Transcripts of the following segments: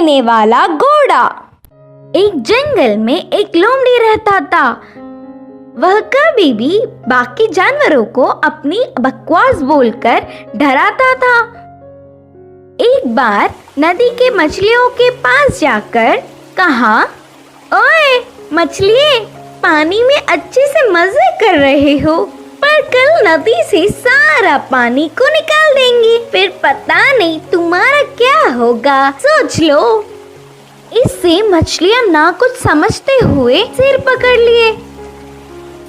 देने वाला घोड़ा। एक जंगल में एक लोमड़ी रहता था। वह कभी भी बाकी जानवरों को अपनी बकवास बोलकर डराता था। एक बार नदी के मछलियों के पास जाकर कहा, ओए मछलिए, पानी में अच्छे से मजे कर रहे हो, पर कल नदी से सारा पानी को निकाल देंगे, फिर पता नहीं तुम्हारा क्या होगा, सोच लो। इससे मछलियां ना कुछ समझते हुए सिर पकड़ लिए।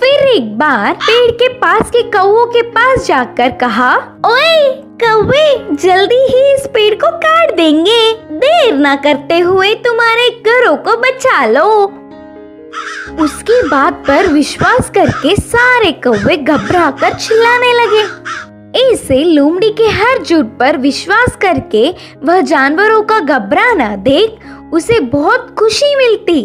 फिर एक बार पेड़ के पास के कौवों के पास जाकर कहा, ओए कौवे, जल्दी ही इस पेड़ को काट देंगे, देर ना करते हुए तुम्हारे घरों को बचा लो। उसकी बात पर विश्वास करके सारे कौवे घबराकर चिल्लाने लगे। ऐसे लोमड़ी के हर झूठ पर विश्वास करके वह जानवरों का घबराना देख उसे बहुत खुशी मिलती।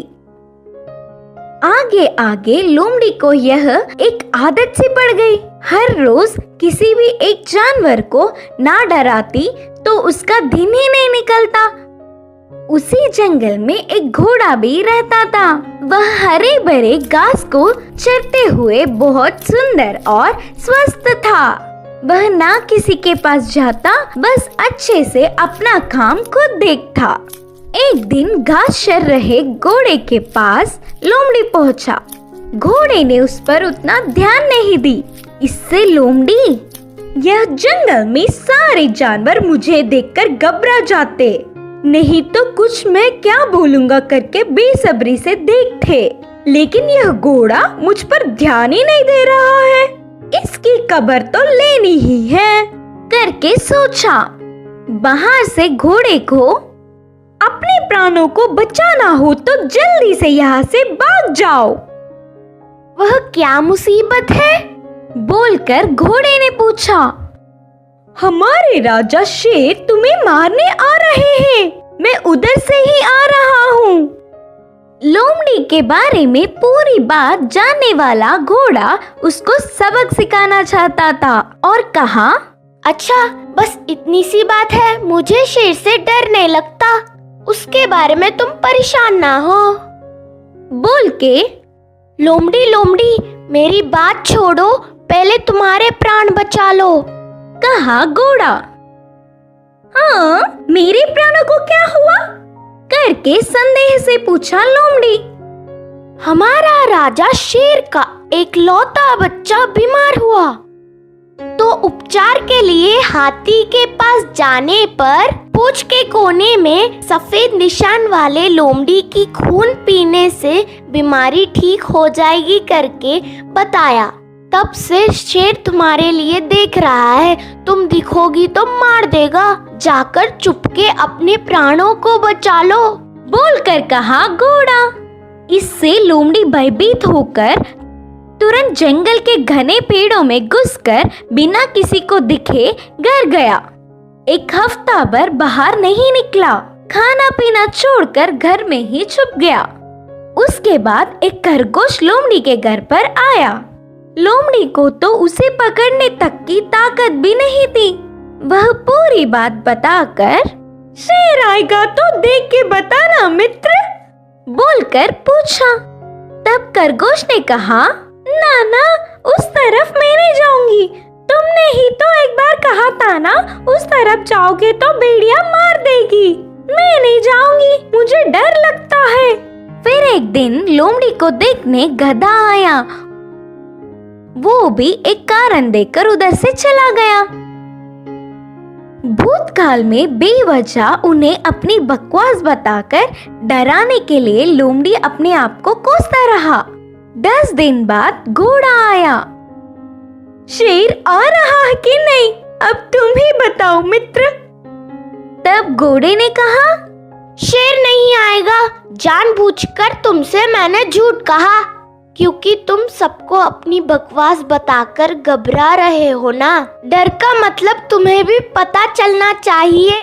आगे आगे लोमड़ी को यह एक आदत सी पड़ गई। हर रोज किसी भी एक जानवर को ना डराती तो उसका दिन ही नहीं निकलता। उसी जंगल में एक घोड़ा भी रहता था। वह हरे भरे घास को चरते हुए बहुत सुंदर और स्वस्थ था। वह ना किसी के पास जाता, बस अच्छे से अपना काम खुद देखता। एक दिन घास चर रहे घोड़े के पास लोमड़ी पहुंचा। घोड़े ने उस पर उतना ध्यान नहीं दी। इससे लोमड़ी, यह जंगल में सारे जानवर मुझे देखकर घबरा जाते, नहीं तो कुछ मैं क्या बोलूंगा करके बेसब्री से देखते, लेकिन यह घोड़ा मुझ पर ध्यान ही नहीं दे रहा है, इसकी खबर तो लेनी ही है करके सोचा। बाहर से घोड़े को अपने प्राणों को बचाना हो तो जल्दी से यहाँ से भाग जाओ। वह क्या मुसीबत है? बोलकर घोड़े ने पूछा। हमारे राजा शेर तुम्हें मारने आ रहे हैं, मैं उधर से ही आ रहा हूँ। लोमड़ी के बारे में पूरी बात जानने वाला घोड़ा उसको सबक सिखाना चाहता था और कहा, अच्छा बस इतनी सी बात है, मुझे शेर से डर नहीं लगता, उसके बारे में तुम परेशान ना हो। बोल के लोमड़ी लोमड़ी मेरी बात छोड़ो, पहले तुम्हारे प्राण बचा लो, कहा घोड़ा। हाँ, मेरे प्राणों को क्या हुआ? करके संदेह से पूछा लोमड़ी। हमारा राजा शेर का एक लौता बच्चा बीमार हुआ, तो उपचार के लिए हाथी के पास जाने पर पूंछ के कोने में सफेद निशान वाले लोमड़ी की खून पीने से बीमारी ठीक हो जाएगी करके बताया। तब से शेर तुम्हारे लिए देख रहा है, तुम दिखोगी तो मार देगा, जाकर चुपके अपने प्राणों को बचा लो, बोलकर कहा घोड़ा। इससे लोमड़ी भयभीत होकर तुरंत जंगल के घने पेड़ों में घुसकर बिना किसी को दिखे घर गया। एक हफ्ता भर बाहर नहीं निकला, खाना पीना छोड़कर घर में ही छुप गया। उसके बाद एक खरगोश लोमड़ी के घर पर आया। लोमड़ी को तो उसे पकड़ने तक की ताकत भी नहीं थी। वह पूरी बात बताकर, शेर आएगा तो देख के बताना मित्र, बोलकर पूछा। तब खरगोश ने कहा, ना ना, उस तरफ मैं नहीं जाऊंगी, तुमने ही तो एक बार कहा था ना, उस तरफ जाओगे तो भेड़िया मार देगी, मैं नहीं जाऊंगी, मुझे डर लगता है। फिर एक दिन लोमड़ी को देखने गधा आया। वो भी एक कारण देकर उधर से चला गया। भूतकाल में बेवजह उन्हें अपनी बकवास बताकर डराने के लिए लोमड़ी अपने आप को कोसता रहा। 10 दिन बाद घोड़ा आया। शेर आ रहा है कि नहीं, अब तुम ही बताओ मित्र। तब घोड़े ने कहा, शेर नहीं आएगा, जानबूझकर तुमसे मैंने झूठ कहा, क्योंकि तुम सबको अपनी बकवास बताकर घबरा रहे हो ना। डर का मतलब तुम्हें भी पता चलना चाहिए।